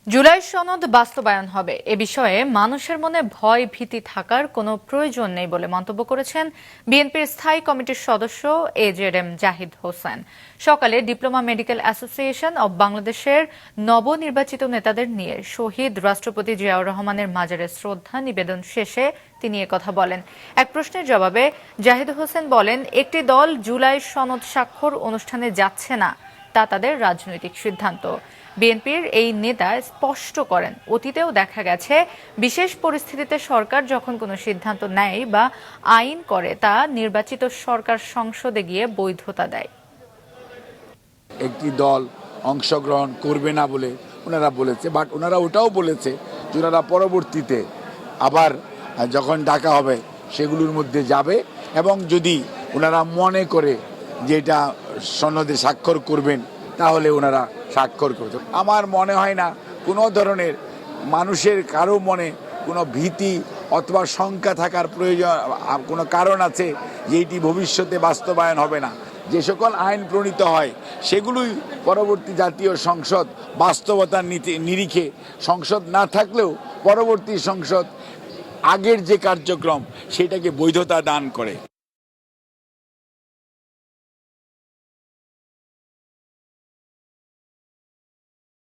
জুলাই সনদ বাস্তবায়ন হবে এ বিষয়ে মানুষের মনে ভয় ভীতি থাকার কোনো প্রয়োজন নেই বলে মন্তব্য করেছেন বিএনপির স্থায়ী কমিটির সদস্য এজেডএম জাহিদ হোসেন। সকালে ডিপ্লোমা মেডিকেল অ্যাসোসিয়েশন অব বাংলাদেশের নবনির্বাচিত নেতাদের নিয়ে শহীদ রাষ্ট্রপতি জিয়াউর রহমানের মাজারে শ্রদ্ধা নিবেদন শেষে তিনি একথা বলেন। এক প্রশ্নের জবাবে জাহিদ হোসেন বলেন, একটি দল জুলাই সনদ স্বাক্ষর অনুষ্ঠানে যাচ্ছে না, তা তাদের রাজনৈতিক সিদ্ধান্ত। বিএনপির এই নেতা স্পষ্ট করেন, অতীতেও দেখা গেছে বিশেষ পরিস্থিতিতে সরকার যখন কোনো সিদ্ধান্ত নেয় বা আইন করে তা নির্বাচিত সরকার সংসদে গিয়ে বৈধতা দেয়। একটি দল অংশগ্রহণ করবে না বলে ওনারা বলেছে, বাট ওনারা ওটাও বলেছে যে ওনারা পরবর্তীতে আবার যখন ডাকা হবে সেগুলোর মধ্যে যাবে এবং যদি ওনারা মনে করে যে এটা সনদে স্বাক্ষর করবেন তাহলে ওনারা স্বাক্ষর করবে। আমার মনে হয় না কোনো ধরনের মানুষের কারো মনে কোনো ভীতি অথবা শঙ্কা থাকার প্রয়োজন কোনো কারণ আছে যে এটি ভবিষ্যতে বাস্তবায়ন হবে না। যে সকল আইন প্রণীত হয় সেগুলোই পরবর্তী জাতীয় সংসদ বাস্তবতার নিরিখে সংসদ না থাকলেও পরবর্তী সংসদ আগের যে কার্যক্রম সেটাকে বৈধতা দান করে।